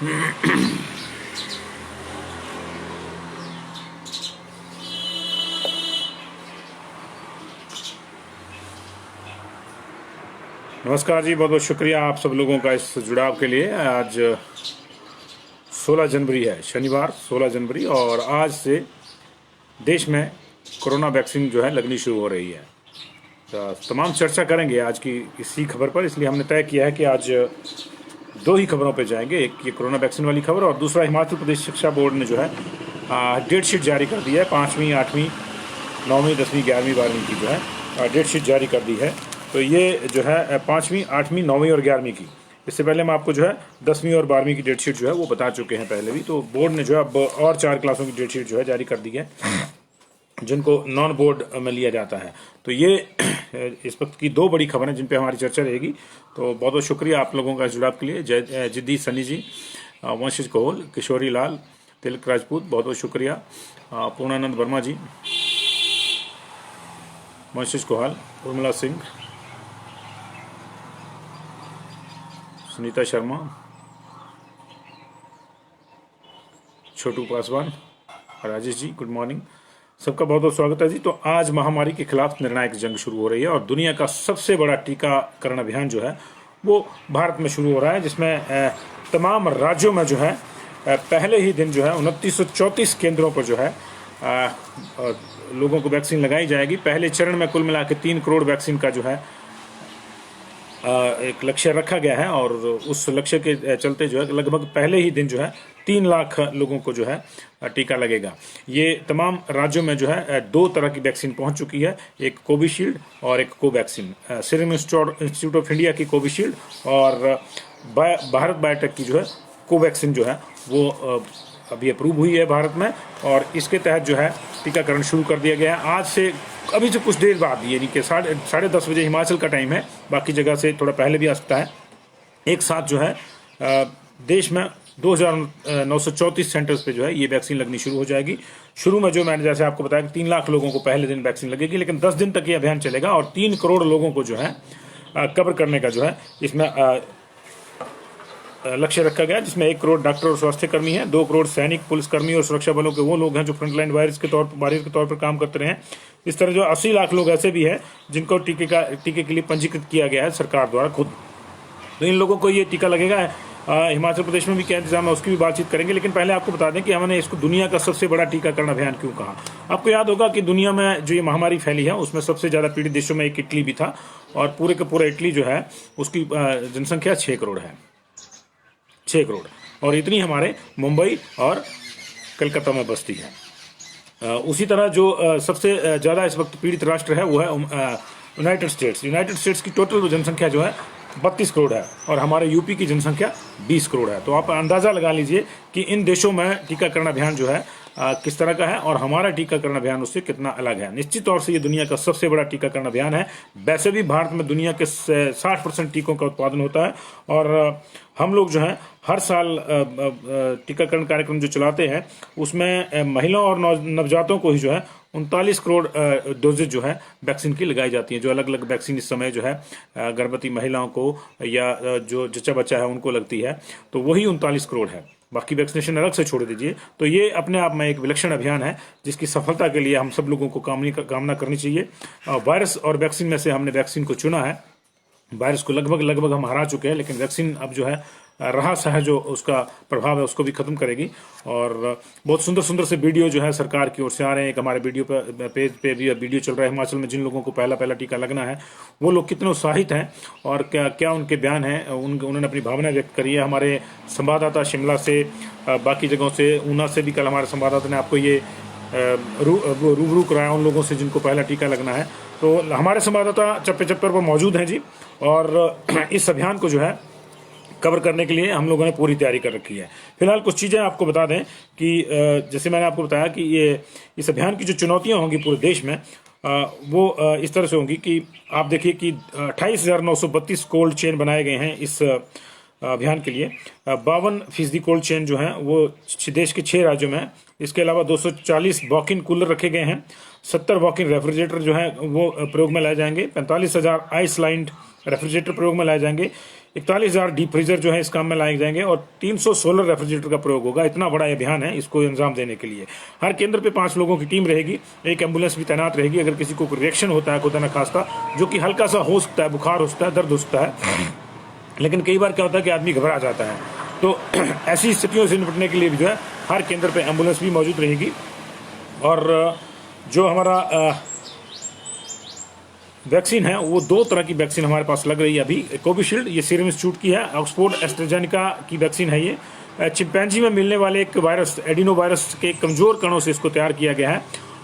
नमस्कार जी, बहुत बहुत शुक्रिया आप सब लोगों का इस जुड़ाव के लिए। आज 16 जनवरी है, शनिवार 16 जनवरी, और आज से देश में कोरोना वैक्सीन जो है लगनी शुरू हो रही है। तो तमाम चर्चा करेंगे आज की इसी खबर पर, इसलिए हमने तय किया है कि आज दो ही खबरों पर जाएंगे। एक ये कोरोना वैक्सीन वाली खबर, और दूसरा हिमाचल प्रदेश शिक्षा बोर्ड ने जो है डेट शीट जारी कर दी है। 5वीं, 8वीं, 9वीं, 10वीं, 11वीं, 12वीं की जो है डेट शीट जारी कर दी है। तो ये जो है 5वीं, 8वीं, 9वीं और 11वीं की, इससे पहले हम आपको जो है 10वीं और 12वीं की डेट शीट जो है वो बता चुके हैं पहले भी। तो बोर्ड ने जो है अब और 4 क्लासों की डेट शीट जो है जारी कर दी है, जिनको नॉन बोर्ड में लिया जाता है। तो ये इस वक्त की दो बड़ी खबरें जिन पे हमारी चर्चा रहेगी। तो बहुत बहुत शुक्रिया आप लोगों का जुड़ाव के लिए। जिद्दी सनी जी, वंशिज कोहल, किशोरी लाल, तिलक राजपूत, बहुत बहुत शुक्रिया। पूर्णानंद वर्मा जी, वंशिज कोहल, उर्मिला सिंह, सुनीता शर्मा, छोटू पासवान, राजेश जी, गुड मॉर्निंग। सबका बहुत बहुत स्वागत है जी। तो आज महामारी के खिलाफ निर्णायक जंग शुरू हो रही है, और दुनिया का सबसे बड़ा टीकाकरण अभियान जो है वो भारत में शुरू हो रहा है, जिसमें तमाम राज्यों में जो है पहले ही दिन जो है 2934 केंद्रों पर जो है लोगों को वैक्सीन लगाई जाएगी। पहले चरण में कुल मिला के 3 करोड़ वैक्सीन का जो है एक लक्ष्य रखा गया है, और उस लक्ष्य के चलते जो है लगभग पहले ही दिन जो है 3 लाख लोगों को जो है टीका लगेगा। ये तमाम राज्यों में जो है 2 तरह की वैक्सीन पहुंच चुकी है, एक कोविशील्ड और एक Covaxin. Serum institute of India की कोविशील्ड और भारत बायोटेक की जो है कोवैक्सीन जो है वो अभी अप्रूव हुई है भारत में, और इसके तहत जो है टीकाकरण शुरू कर दिया गया है। आज से अभी से कुछ देर बाद, यानी कि 10:30 बजे हिमाचल का टाइम है, बाकी जगह से थोड़ा पहले भी आ सकता है, एक साथ जो है देश में 2934 सेंटर्स पे जो है ये वैक्सीन लगनी शुरू हो जाएगी। शुरू में जो मैंने जैसे आपको बताया कि 3 लाख लोगों को पहले दिन वैक्सीन लगेगी, लेकिन 10 दिन तक ये अभियान चलेगा, और 3 करोड़ लोगों को जो है कवर करने का जो है इसमें लक्ष्य रखा गया, जिसमें 1 करोड़ डॉक्टर और स्वास्थ्य कर्मी हैं, 2 करोड़ सैनिक, पुलिसकर्मी और सुरक्षा बलों के वो लोग हैं जो फ्रंटलाइन वॉरियर्स के तौर पर काम करते रहे हैं। इस तरह जो 80 लाख लोग ऐसे भी हैं जिनको टीके के लिए पंजीकृत किया गया है सरकार द्वारा खुद। तो इन लोगों को ये टीका लगेगा। हिमाचल प्रदेश में भी क्या इंतजाम है उसकी भी बातचीत करेंगे, लेकिन पहले आपको बता दें कि हमने इसको दुनिया का सबसे बड़ा टीकाकरण अभियान क्यों कहा। आपको याद होगा कि दुनिया में जो ये महामारी फैली है उसमें सबसे ज्यादा पीड़ित देशों में एक इटली भी था, और पूरे के पूरा इटली जो है उसकी जनसंख्या 6 करोड़ है, 6 करोड़, और इतनी हमारे मुंबई और कलकत्ता में बसती है। उसी तरह जो सबसे ज़्यादा इस वक्त पीड़ित राष्ट्र है वो है यूनाइटेड स्टेट्स की टोटल जनसंख्या जो है 32 करोड़ है, और हमारे यूपी की जनसंख्या 20 करोड़ है। तो आप अंदाज़ा लगा लीजिए कि इन देशों में टीकाकरण अभियान जो है किस तरह का है, और हमारा टीकाकरण अभियान उससे कितना अलग है। निश्चित तौर से ये दुनिया का सबसे बड़ा टीकाकरण अभियान है। वैसे भी भारत में दुनिया के 60% टीकों का उत्पादन होता है, और हम लोग जो है हर साल टीकाकरण कार्यक्रम जो चलाते हैं उसमें महिलाओं और नवजातों को ही जो है 39 करोड़ डोजेज जो है वैक्सीन की लगाई जाती हैं। जो अलग अलग वैक्सीन इस समय जो है गर्भवती महिलाओं को या जो जच्चा बच्चा है उनको लगती है, तो वही 39 करोड़ है। बाकी वैक्सीनेशन अलग से छोड़ दीजिए। तो ये अपने आप में एक विलक्षण अभियान है, जिसकी सफलता के लिए हम सब लोगों को कामना करनी चाहिए। वायरस और वैक्सीन में से हमने वैक्सीन को चुना है। वायरस को लगभग हम हरा चुके हैं, लेकिन वैक्सीन अब जो है रहा सा है जो उसका प्रभाव है उसको भी खत्म करेगी। और बहुत सुंदर सुंदर से वीडियो जो है सरकार की ओर से आ रहे हैं। एक हमारे वीडियो पेज पे भी वीडियो चल रहा है हिमाचल में, जिन लोगों को पहला टीका लगना है वो लोग कितने उत्साहित हैं और क्या उनके बयान हैं, उन्होंने अपनी भावना व्यक्त करी है। हमारे संवाददाता शिमला से, बाकी जगहों से, ऊना से भी कल हमारे संवाददाता ने आपको ये रूबरू कराया उन लोगों से जिनको पहला टीका लगना है। तो हमारे संवाददाता चप्पे चप्पे पर मौजूद हैं जी, और इस अभियान को जो है कवर करने के लिए हम लोगों ने पूरी तैयारी कर रखी है। फिलहाल कुछ चीज़ें आपको बता दें कि जैसे मैंने आपको बताया कि ये इस अभियान की जो चुनौतियां होंगी पूरे देश में वो इस तरह से होंगी कि आप देखिए कि 28,932 कोल्ड चेन बनाए गए हैं इस अभियान के लिए। 52% कोल्ड चेन जो है वो देश के 6 राज्यों में है। इसके अलावा 240 वॉक इन कूलर रखे गए हैं, 70 वॉक इन रेफ्रिजरेटर जो है वो प्रयोग में लाए जाएंगे, 45,000 आइस लाइंड रेफ्रिजरेटर प्रयोग में लाए जाएंगे, 41,000 डीप फ्रीजर जो है इस काम में लाए जाएंगे और 300 सोलर रेफ्रिजरेटर का प्रयोग होगा। इतना बड़ा अभियान है, इसको अंजाम देने के लिए हर केंद्र पे 5 लोगों की टीम रहेगी, एक एम्बुलेंस भी तैनात रहेगी। अगर किसी को कोई रिएक्शन होता है खुदा न खास्ता, जो कि हल्का सा हो सकता है, बुखार हो सकता है, दर्द हो सकता है, लेकिन कई बार क्या होता है कि आदमी घबरा जाता है, तो ऐसी स्थितियों से निपटने के लिए भी जो है हर केंद्र पे एम्बुलेंस भी मौजूद रहेगी। और जो हमारा वैक्सीन है वो 2 तरह की वैक्सीन हमारे पास लग रही है अभी। कोविशील्ड ये सीरम इंस्टीट्यूट की है, ऑक्सफोर्ड एस्ट्राजेनेका की वैक्सीन है। ये चिंपैंजी में मिलने वाले एक वायरस एडिनो वायरस के कमजोर कणों से इसको तैयार किया गया है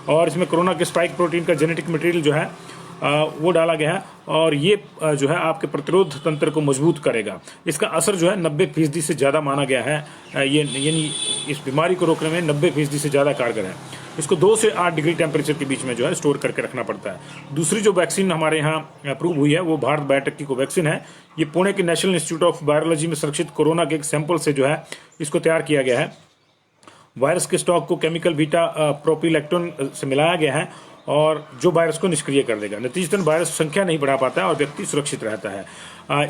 और इसमें कोरोना के स्पाइक प्रोटीन का जेनेटिक मटेरियल जो है वो डाला गया है और ये जो है आपके प्रतिरोध तंत्र को मजबूत करेगा। इसका असर जो है 90% से ज़्यादा माना गया है। ये यानी इस बीमारी को रोकने में 90% से ज़्यादा कारगर है। इसको 2 से 8 डिग्री टेम्परेचर के बीच में जो है स्टोर करके रखना पड़ता है। दूसरी जो वैक्सीन हमारे यहाँ अप्रूव हुई है वो भारत बायोटेक की कोवैक्सीन है। ये पुणे के नेशनल इंस्टीट्यूट ऑफ वायरोलॉजी में सुरक्षित कोरोना के एक सैंपल से जो है इसको तैयार किया गया है। वायरस के स्टॉक को केमिकल बीटा प्रोपिलैक्टोन से मिलाया गया है और जो वायरस को निष्क्रिय कर देगा। नतीजतन वायरस संख्या नहीं बढ़ा पाता है और व्यक्ति सुरक्षित रहता है।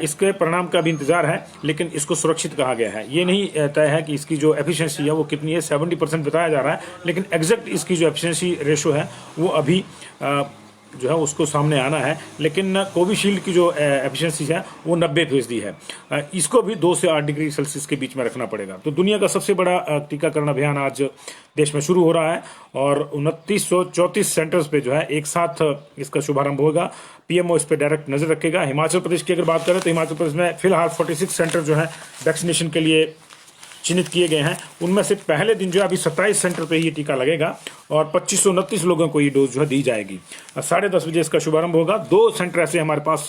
इसके परिणाम का भी इंतजार है, लेकिन इसको सुरक्षित कहा गया है। ये नहीं तय है कि इसकी जो एफिशिएंसी है वो कितनी है, 70% बताया जा रहा है, लेकिन एग्जैक्ट इसकी जो एफिशिएंसी रेशो है वो अभी जो है उसको सामने आना है। लेकिन कोविशील्ड की जो एफिशिएंसी है वो 90% है। इसको भी 2 से 8 डिग्री सेल्सियस के बीच में रखना पड़ेगा। तो दुनिया का सबसे बड़ा टीकाकरण अभियान आज देश में शुरू हो रहा है और 2934 सेंटर्स पे जो है एक साथ इसका शुभारंभ होगा। पीएमओ इस पर डायरेक्ट नजर रखेगा। हिमाचल प्रदेश की अगर बात करें तो हिमाचल प्रदेश में फिलहाल 46 सेंटर जो है वैक्सीनेशन के लिए चिन्हित किए गए हैं। उनमें से पहले दिन जो है अभी 27 सेंटर पे ये टीका लगेगा और 2529 लोगों को ये डोज जो है दी जाएगी। 10:30 बजे इसका शुभारंभ होगा। 2 सेंटर ऐसे हमारे पास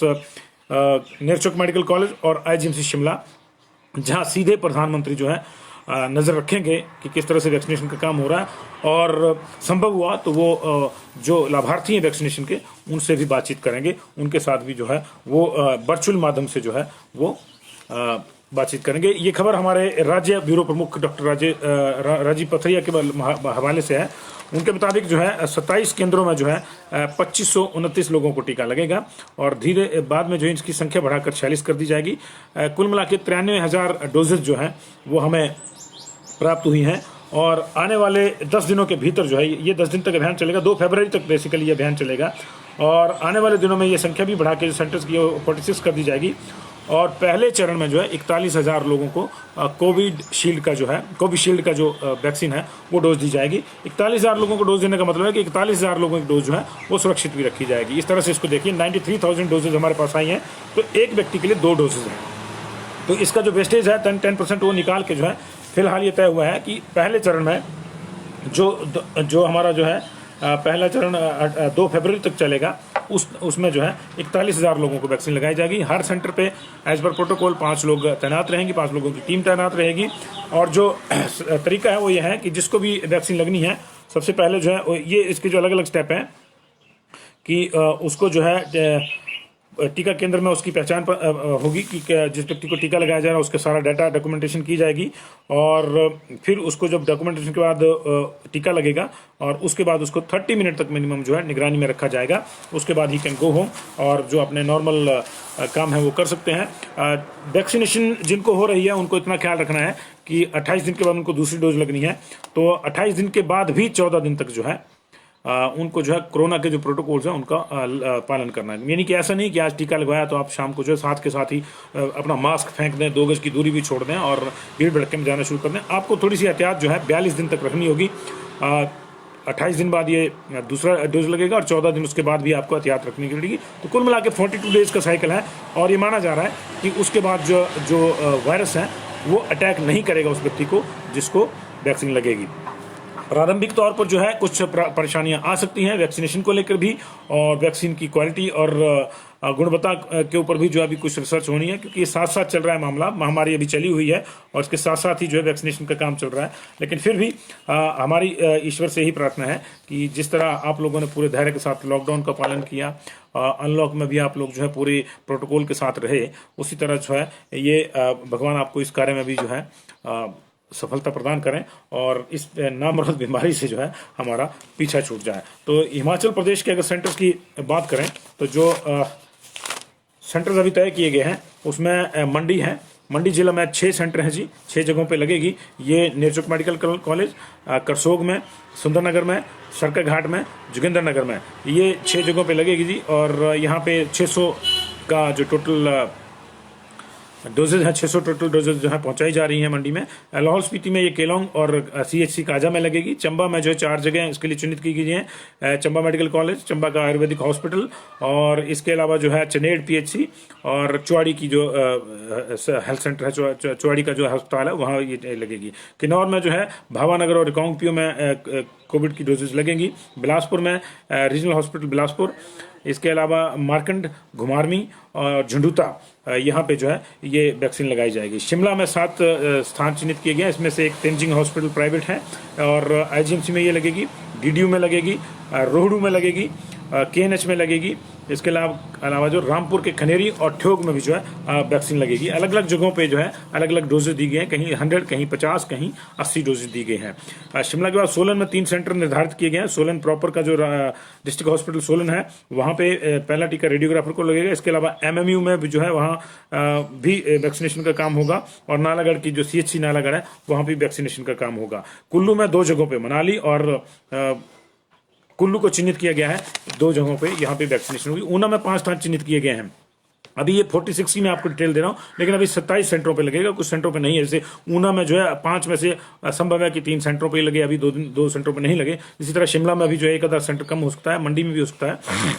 नेरचौक मेडिकल कॉलेज और आईजीएमसी शिमला, जहां सीधे प्रधानमंत्री जो है नजर रखेंगे कि किस तरह से वैक्सीनेशन का काम हो रहा है और संभव हुआ तो वो जो लाभार्थी हैं वैक्सीनेशन के उनसे भी बातचीत करेंगे, उनके साथ भी जो है वो वर्चुअल माध्यम से जो है वो बातचीत करेंगे। ये खबर हमारे राज्य ब्यूरो प्रमुख डॉक्टर राजीव पथरिया के हवाले से है। उनके मुताबिक जो है 27 केंद्रों में जो है 2529 लोगों को टीका लगेगा और धीरे बाद में जो है इसकी संख्या बढ़ाकर 46 कर दी जाएगी। कुल मिला के 93,000 डोजेज जो है वो हमें प्राप्त हुई हैं और आने वाले 10 दिनों के भीतर जो है ये 10 दिन तक अभियान चलेगा। 2 फरवरी तक बेसिकली ये अभियान चलेगा और आने वाले दिनों में ये संख्या भी बढ़ा के जो सेंटर्स की 46 कर दी जाएगी और पहले चरण में जो है 41,000 लोगों को कोविशील्ड का जो वैक्सीन है वो डोज दी जाएगी। 41,000 लोगों को डोज देने का मतलब है कि 41,000 लोगों की डोज जो है वो सुरक्षित भी रखी जाएगी। इस तरह से इसको देखिए 93,000 डोजेज हमारे पास आई हैं, तो एक व्यक्ति के लिए 2 डोजेज हैं। तो इसका जो वेस्टेज है 10% वो निकाल के जो है फिलहाल ये तय हुआ है कि पहले चरण में जो हमारा जो है पहला चरण 2 फरवरी तक चलेगा, उसमें जो है 41,000 लोगों को वैक्सीन लगाई जाएगी। हर सेंटर पे एज पर प्रोटोकॉल 5 लोग तैनात रहेंगे, 5 लोगों की टीम तैनात रहेगी और जो तरीका है वो ये है कि जिसको भी वैक्सीन लगनी है सबसे पहले जो है ये इसके जो अलग अलग स्टेप हैं कि उसको जो है टीका केंद्र में उसकी पहचान होगी कि जिस व्यक्ति को टीका लगाया जा रहा है उसके सारा डाटा डॉक्यूमेंटेशन की जाएगी और फिर उसको जब डॉक्यूमेंटेशन के बाद टीका लगेगा और उसके बाद उसको 30 मिनट तक मिनिमम जो है निगरानी में रखा जाएगा। उसके बाद ही कैन गो होम और जो अपने नॉर्मल काम है वो कर सकते हैं। वैक्सीनेशन जिनको हो रही है उनको इतना ख्याल रखना है कि 28 दिन के बाद उनको दूसरी डोज लगनी है, तो 28 दिन के बाद भी 14 दिन तक जो है उनको जो है कोरोना के जो प्रोटोकॉल्स हैं उनका पालन करना है। यानी कि ऐसा नहीं कि आज टीका लगवाया तो आप शाम को जो है साथ के साथ ही अपना मास्क फेंक दें, 2 गज की दूरी भी छोड़ दें और भीड़ भड़के में जाना शुरू कर दें। आपको थोड़ी सी एहतियात जो है 42 दिन तक रखनी होगी। 28 दिन बाद ये दूसरा डोज लगेगा और 14 दिन उसके बाद भी आपको एहतियात रखनी पड़ेगी। तो कुल मिला के 42 डेज का साइकिल है और ये माना जा रहा है कि उसके बाद जो वायरस है वो अटैक नहीं करेगा उस व्यक्ति को जिसको वैक्सीन लगेगी। प्रारंभिक तौर पर जो है कुछ परेशानियां आ सकती हैं वैक्सीनेशन को लेकर भी और वैक्सीन की क्वालिटी और गुणवत्ता के ऊपर भी जो अभी कुछ रिसर्च होनी है, क्योंकि साथ साथ चल रहा है मामला, महामारी अभी चली हुई है और इसके साथ साथ ही जो है वैक्सीनेशन का काम चल रहा है। लेकिन फिर भी हमारी ईश्वर से ही प्रार्थना है कि जिस तरह आप लोगों ने पूरे धैर्य के साथ लॉकडाउन का पालन किया, अनलॉक में भी आप लोग जो है पूरे प्रोटोकॉल के साथ रहे, उसी तरह जो है ये भगवान आपको इस कार्य में भी जो है सफलता प्रदान करें और इस नामर्द बीमारी से जो है हमारा पीछा छूट जाए। तो हिमाचल प्रदेश के अगर सेंटर्स की बात करें तो जो सेंटर्स अभी तय किए गए हैं उसमें मंडी है, मंडी जिला में 6 सेंटर हैं जी, 6 जगहों पे लगेगी। ये नेरचौक मेडिकल कॉलेज, करसोग में, सुंदरनगर में, सरका घाट में, जोगिंदर नगर में, ये 6 जगहों पे लगेगी जी। और यहाँ पे 600 का जो टोटल डोजेज है, 600 टोटल डोजेज जो है पहुंचाई जा रही हैं मंडी में। लाहौल स्पीति में ये केलोंग और CHC काजा में लगेगी। चंबा में जो है 4 जगह इसके लिए चिन्हित की गई हैं, चंबा मेडिकल कॉलेज, चंबा का आयुर्वेदिक हॉस्पिटल, और इसके अलावा जो है चनेड़ PHC और चुआड़ी की जो हेल्थ सेंटर है, चुआड़ी का जो अस्पताल है वहाँ ये लगेगी। किन्नौर में जो है भावानगर और रिकांगपियो में कोविड की डोजेज लगेंगी। बिलासपुर में रीजनल हॉस्पिटल बिलासपुर, इसके अलावा मारकंड, घुमारवी और झंडूता यहाँ पे जो है ये वैक्सीन लगाई जाएगी। शिमला में 7 स्थान चिन्हित किए गए हैं, इसमें से एक तेंजिंग हॉस्पिटल प्राइवेट है और IGMC में ये लगेगी, DDU में लगेगी, रोहड़ू में लगेगी, KNH में लगेगी। इसके अलावा जो रामपुर के खनेरी और ठियोग में भी जो है वैक्सीन लगेगी। अलग अलग जगहों पे जो है अलग अलग डोजेज दी गई हैं, कहीं 100, कहीं 50, कहीं 80 डोजेज दी गई हैं। शिमला के बाद सोलन में 3 सेंटर निर्धारित किए गए हैं। सोलन प्रॉपर का जो डिस्ट्रिक्ट हॉस्पिटल सोलन है वहाँ पे पहला टीका रेडियोग्राफर को लगेगा। इसके अलावा MMU में भी जो है वहाँ भी वैक्सीनेशन का काम होगा, और नालागढ़ की जो CHC नालागढ़ है वहाँ भी वैक्सीनेशन का काम होगा। कुल्लू में 2 जगहों पे, मनाली और कुल्लू को चिन्हित किया गया है, 2 जगहों पे यहाँ पे वैक्सीनेशन होगी। ऊना में 5 स्थान चिन्हित किए गए हैं। अभी ये 46 की मैं आपको डिटेल दे रहा हूँ, लेकिन अभी 27 सेंटरों पे लगेगा, कुछ सेंटरों पे नहीं है। जैसे ऊना में जो है 5 में से संभव है कि 3 सेंटरों पे लगे, अभी 2 सेंटरों पे नहीं लगे। इसी तरह शिमला में भी जो है 1 आधा सेंटर कम हो सकता है, मंडी में भी हो सकता है।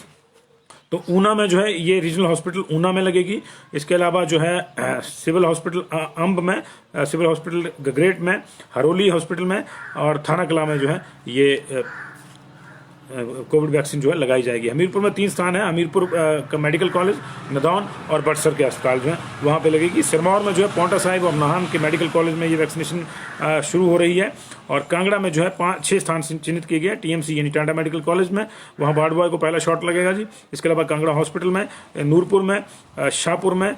तो ऊना में जो है ये रीजनल हॉस्पिटल ऊना में लगेगी। इसके अलावा जो है सिविल हॉस्पिटल अंब में, सिविल हॉस्पिटल गगरेट में, हरोली हॉस्पिटल में और थाना कला में जो है ये कोविड वैक्सीन जो है लगाई जाएगी। हमीरपुर में 3 स्थान है, हमीरपुर का मेडिकल कॉलेज, नदौन और बटसर के अस्पताल जो है वहाँ पे लगेगी। सिरमौर में जो है पौंटा साहिब और नाहन के मेडिकल कॉलेज में ये वैक्सीनेशन शुरू हो रही है। और कांगड़ा में जो है 6 स्थान चिन्हित किए गए, TMC यानी टांडा मेडिकल कॉलेज में, वहाँ वार्ड बॉय को पहला शॉट लगेगा जी। इसके अलावा कांगड़ा हॉस्पिटल में, नूरपुर में, शाहपुर में,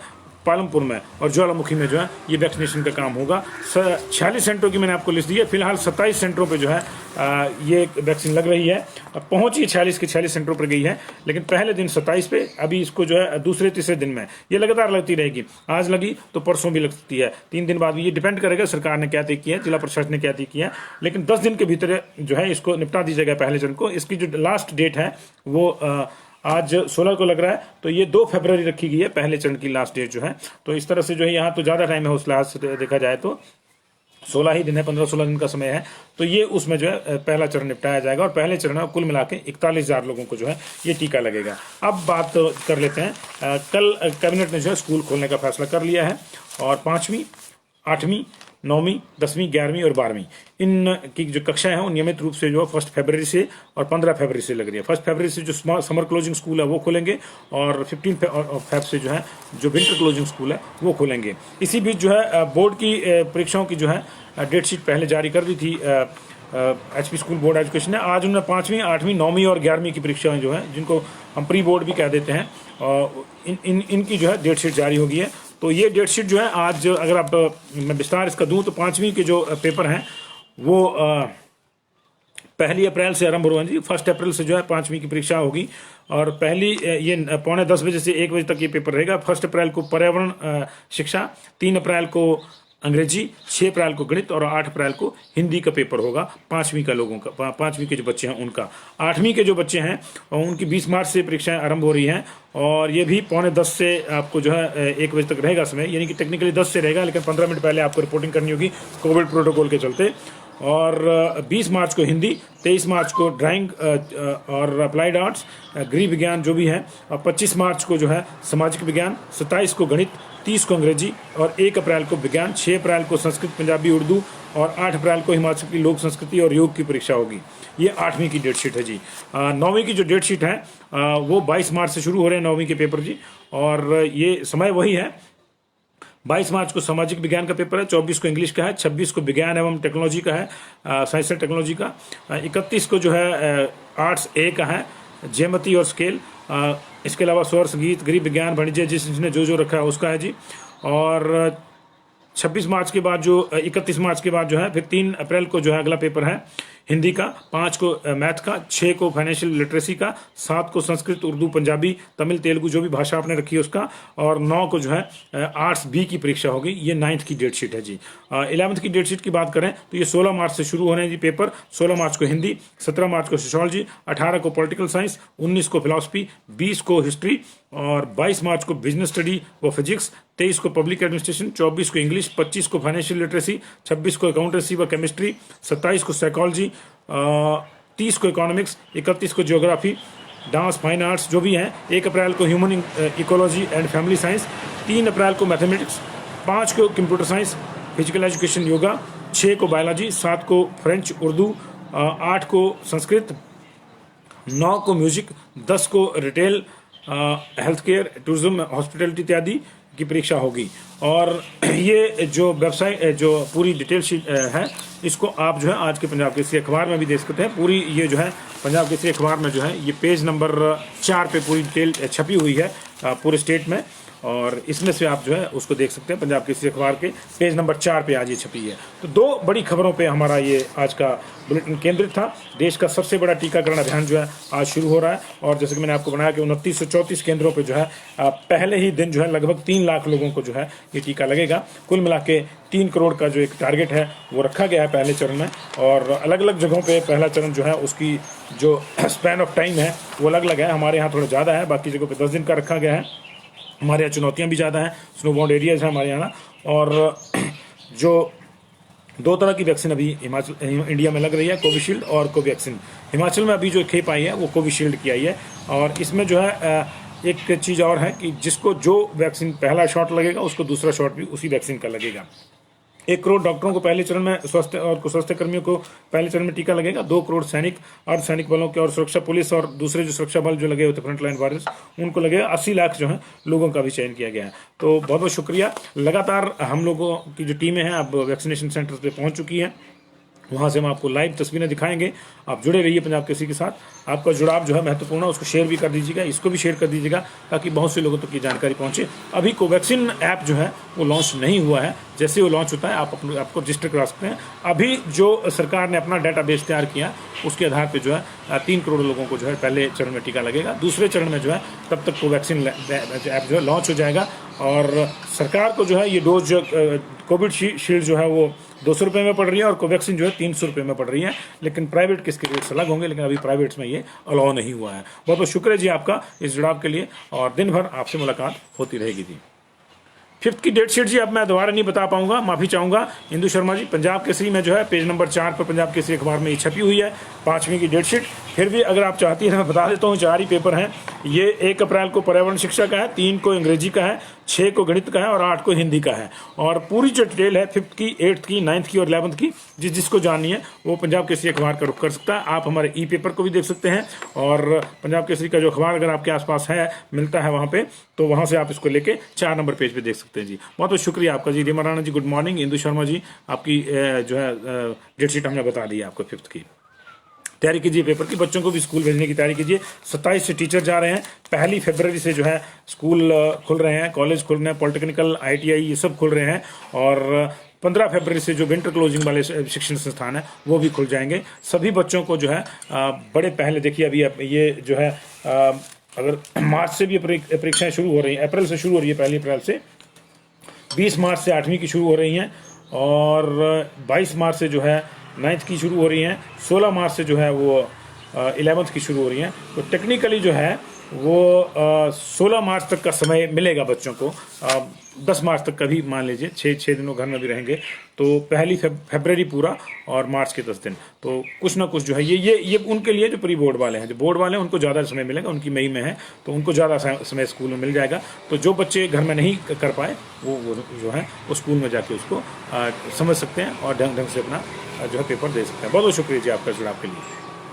पालमपुर में और ज्वालामुखी में जो है ये वैक्सीनेशन का काम होगा। 46 सेंटरों की मैंने आपको लिस्ट दी है। फिलहाल 27 सेंटरों पे जो है ये वैक्सीन लग रही है। अब पहुंच ही 46 के 46 सेंटरों पर गई है, लेकिन पहले दिन 27 पे, अभी इसको जो है दूसरे तीसरे दिन में ये लगातार लगती रहेगी। आज लगी तो परसों भी लग सकती है, 3 दिन बाद भी। ये डिपेंड करेगा सरकार ने क्या तय किया है, जिला प्रशासन ने क्या तय किया है, लेकिन 10 दिन के भीतर जो है इसको निपटा दी जाएगा पहले चरण को। इसकी जो लास्ट डेट है वो आज 16 को लग रहा है, तो ये 2 फरवरी रखी गई है पहले चरण की लास्ट डेट जो है। तो इस तरह से जो है यहाँ तो ज़्यादा टाइम है, उस लिहाज से देखा जाए तो 16 ही दिन है, 15-16 दिन का समय है। तो ये उसमें जो है पहला चरण निपटाया जाएगा और पहले चरण में कुल मिला के 41,000 लोगों को जो है ये टीका लगेगा। अब बात कर लेते हैं, कल कैबिनेट ने जो है स्कूल खोलने का फैसला कर लिया है और 5वीं, 8वीं, 9वीं, 10वीं, 11वीं और 12वीं इन की जो कक्षाएं हैं वो नियमित रूप से जो 1 फरवरी से और 15 फरवरी से लग रही है। 1 फरवरी से जो समर क्लोजिंग स्कूल है वो खोलेंगे और 15 फेब से जो है जो विंटर क्लोजिंग स्कूल है वो खोलेंगे। इसी बीच जो है बोर्ड की परीक्षाओं की जो है डेट शीट पहले जारी कर दी थी HP स्कूल बोर्ड एजुकेशन ने। आज उन्होंने 5वीं, 8वीं, 9वीं और 11वीं की परीक्षाएं जो है, जिनको हम प्री बोर्ड भी कह देते हैं, इनकी जो है डेट शीट जारी होगी है। तो ये डेट शीट जो है आज, अगर आप मैं विस्तार इसका दूं तो 5वीं के जो पेपर हैं वो 1 अप्रैल से आरंभ हो रहे हैं जी। 1 अप्रैल से जो है 5वीं की परीक्षा होगी और ये 9:45 बजे से 1 बजे तक ये पेपर रहेगा। 1 अप्रैल को पर्यावरण शिक्षा, 3 अप्रैल को अंग्रेजी, 6 अप्रैल को गणित और 8 अप्रैल को हिंदी का पेपर होगा 5वीं का लोगों का, 5वीं के जो बच्चे हैं उनका। 8वीं के जो बच्चे हैं उनकी 20 मार्च से परीक्षाएं आरंभ हो रही हैं और ये भी 9:45 से आपको जो है 1 बजे तक रहेगा समय, यानी कि टेक्निकली 10 से रहेगा, लेकिन 15 मिनट पहले आपको रिपोर्टिंग करनी होगी कोविड प्रोटोकॉल के चलते। और 20 मार्च को हिंदी, 23 मार्च को ड्राइंग और अप्लाइड आर्ट्स, गृह विज्ञान जो भी है, और 25 मार्च को जो है सामाजिक विज्ञान, 27 को गणित, 30 को अंग्रेजी और 1 अप्रैल को विज्ञान, 6 अप्रैल को संस्कृत, पंजाबी, उर्दू और 8 अप्रैल को हिमाचल की लोक संस्कृति और योग की परीक्षा होगी। ये 8वीं की डेट शीट है जी। 9वीं की जो डेट शीट है वो 22 मार्च से शुरू हो रहे हैं 9वीं के पेपर जी, और ये समय वही है। 22 मार्च को सामाजिक विज्ञान का पेपर है, 24 को इंग्लिश का है, 26 को विज्ञान एवं टेक्नोलॉजी का है, साइंस एंड टेक्नोलॉजी का, 31 को जो है आर्ट्स ए का है, ज्यामिति और स्केल, इसके अलावा स्वर संगीत, गृह विज्ञान, वाणिज्य, जिसने जो रखा है उसका है जी। और 26 मार्च के बाद जो 31 मार्च के बाद जो है फिर 3 अप्रैल को जो है अगला पेपर है। हिंदी का, 5 को मैथ का, 6 को फाइनेंशियल लिटरेसी का, 7 को संस्कृत, उर्दू, पंजाबी, तमिल, तेलुगु जो भी भाषा आपने रखी है उसका, और 9 को जो है आर्ट्स बी की परीक्षा होगी। ये 9th की डेट शीट है जी। 11th की डेट शीट की बात करें तो ये 16 मार्च से शुरू होने हैं जी पेपर। 16 मार्च को हिंदी, 17 मार्च को सोशियोलॉजी, 18 को पॉलिटिकल साइंस, 19 को फिलॉसफी, 20 को हिस्ट्री, और 22 मार्च को बिजनेस स्टडी व फिजिक्स, 23 को पब्लिक एडमिनिस्ट्रेशन, 24 को इंग्लिश, 25 को फाइनेंशियल लिटरेसी, 26 को अकाउंटेंसी व केमिस्ट्री, 27 को साइकोलॉजी, 30 को इकोनॉमिक्स, 31 को ज्योग्राफी, डांस, फाइन आर्ट्स जो भी हैं। 1 अप्रैल को human ecology and family science, 3 अप्रैल को मैथमेटिक्स, 5 को computer science, physical education, yoga, 6 को बायोलॉजी, 7 को फ्रेंच, उर्दू, 8 को संस्कृत, 9 को म्यूजिक, 10 को retail, health care, tourism, hospitality इत्यादि की परीक्षा होगी। और ये जो वेबसाइट जो पूरी डिटेल शीट है, इसको आप जो है आज के पंजाब केसरी अखबार में भी देख सकते हैं। पूरी ये जो है पंजाब केसरी अखबार में जो है ये पेज नंबर 4 पे पूरी डिटेल छपी हुई है पूरे स्टेट में, और इसमें से आप जो है उसको देख सकते हैं। पंजाब केसरी अखबार के पेज नंबर 4 पे आज ये छपी है। तो 2 बड़ी खबरों पे हमारा ये आज का बुलेटिन केंद्रित था। देश का सबसे बड़ा टीकाकरण अभियान जो है आज शुरू हो रहा है, और जैसे कि मैंने आपको बनाया कि 2934 केंद्रों पे जो है पहले ही दिन जो है लगभग 3 लाख लोगों को जो है ये टीका लगेगा। कुल मिला के 3 करोड़ का जो एक टारगेट है वो रखा गया है पहले चरण में, और अलग अलग जगहों पे पहला चरण जो है उसकी जो स्पैन ऑफ टाइम है वो अलग अलग है। हमारे यहाँ थोड़ा ज़्यादा है, बाकी जगहों पर 10 दिन का रखा गया है। हमारे यहाँ चुनौतियाँ भी ज़्यादा हैं, स्नो बाउंड एरियाज हैं हमारे यहाँ। और जो 2 तरह की वैक्सीन अभी इंडिया में लग रही है, कोविशील्ड और कोवैक्सीन। हिमाचल में अभी जो खेप आई है वो कोविशील्ड की आई है, और इसमें जो है एक चीज़ और है कि जिसको जो वैक्सीन पहला शॉट लगेगा उसको दूसरा शॉट भी उसी वैक्सीन का लगेगा। 1 करोड़ डॉक्टरों को पहले चरण में, स्वास्थ्य और स्वास्थ्य कर्मियों को पहले चरण में टीका लगेगा। 2 करोड़ सैनिक, अर्धसैनिक बलों के और सुरक्षा पुलिस और दूसरे जो सुरक्षा बल जो लगे होते फ्रंट लाइन वॉरियर्स उनको लगेगा। 80 लाख जो है लोगों का भी चयन किया गया है। तो बहुत बहुत शुक्रिया। लगातार हम लोगों की जो टीमें हैं अब वैक्सीनेशन सेंटर्स पे पहुंच चुकी हैं, वहाँ से हम आपको लाइव तस्वीरें दिखाएंगे। आप जुड़े रहिए पंजाब केसरी के साथ। आपका जुड़ाव जो है महत्वपूर्ण है, उसको शेयर भी कर दीजिएगा, इसको भी शेयर कर दीजिएगा ताकि बहुत से लोगों तक ये जानकारी पहुँचे। अभी कोवैक्सीन ऐप जो है वो लॉन्च नहीं हुआ है, जैसे वो लॉन्च होता है आपको रजिस्टर करा सकते हैं। अभी जो सरकार ने अपना डाटाबेस तैयार किया उसके आधार पर जो है 3 करोड़ लोगों को जो है पहले चरण में टीका लगेगा। दूसरे चरण में जो है तब तक कोवैक्सीन ऐप जो है लॉन्च हो जाएगा, और सरकार को जो है ये डोज कोविड शील्ड जो है वो 200 रुपये में पड़ रही है, और कोवैक्सीन जो है 300 रुपये में पड़ रही है। लेकिन प्राइवेट किसके रेट्स अलग होंगे, लेकिन अभी प्राइवेट्स में ये अलाउ नहीं हुआ है। बहुत बहुत शुक्रिया जी आपका इस जुड़ाव के लिए, और दिन भर आपसे मुलाकात होती रहेगी जी। 5th की डेट शीट जी अब मैं दोबारा नहीं बता पाऊंगा, माफ़ी चाहूँगा। इंदु शर्मा जी, पंजाब केसरी में जो है पेज नंबर 4 पर पंजाब केसरी अखबार में ये छपी हुई है 5वीं की डेट शीट। फिर भी अगर आप चाहती हैं मैं बता देता हूँ, 4 ही पेपर हैं। ये 1 अप्रैल को पर्यावरण शिक्षा का है, 3 को अंग्रेजी का है, 6 को गणित का है, और 8 को हिंदी का है। और पूरी जो डिटेल है 5th की, 8th की, 9th की और 11th की, जिसको जाननी है वो पंजाब केसरी अखबार का रुख कर सकता है। आप हमारे ई पेपर को भी देख सकते हैं, और पंजाब केसरी का जो अखबार अगर आपके आसपास है, मिलता है वहाँ पे, तो वहाँ से आप इसको लेके 4 नंबर पेज पे देख सकते हैं जी। बहुत बहुत शुक्रिया आपका जी। Reema Rana ji good morning. इंदु शर्मा जी आपकी जो है डेट शीट हमने बता दी है आपको 5th की। तैयारी कीजिए पेपर की, बच्चों को भी स्कूल भेजने की तैयारी कीजिए। 27 से टीचर जा रहे हैं, 1 फरवरी से जो है स्कूल खुल रहे हैं, कॉलेज खुल रहे हैं, पॉलिटेक्निकल, ITI ये सब खुल रहे हैं, और 15 फरवरी से जो विंटर क्लोजिंग वाले शिक्षण संस्थान है वो भी खुल जाएंगे। सभी बच्चों को जो है बड़े पहले देखिए अभी ये जो है अगर मार्च से भी परीक्षाएं शुरू हो रही हैं, अप्रैल से शुरू हो रही है, 1 अप्रैल से, 20 मार्च से 8वीं की शुरू हो रही हैं, और 22 मार्च से जो है 9th की शुरू हो रही हैं, 16 मार्च से जो है वो 11th की शुरू हो रही हैं। तो टेक्निकली जो है वो 16 मार्च तक का समय मिलेगा बच्चों को। 10 मार्च तक का भी मान लीजिए, 6 दिनों घर में भी रहेंगे, तो 1 फरवरी पूरा और मार्च के 10 दिन, तो कुछ ना कुछ जो है ये उनके लिए जो प्री बोर्ड वाले हैं, जो बोर्ड वाले हैं उनको ज़्यादा समय मिलेगा, उनकी मई में है तो उनको ज़्यादा समय स्कूल में मिल जाएगा। तो जो बच्चे घर में नहीं कर पाए वो जो है वो स्कूल में जाके उसको समझ सकते हैं और ढंग से अपना जो है पेपर दे सकते हैं। बहुत बहुत शुक्रिया जी आपका जुड़ाव के लिए।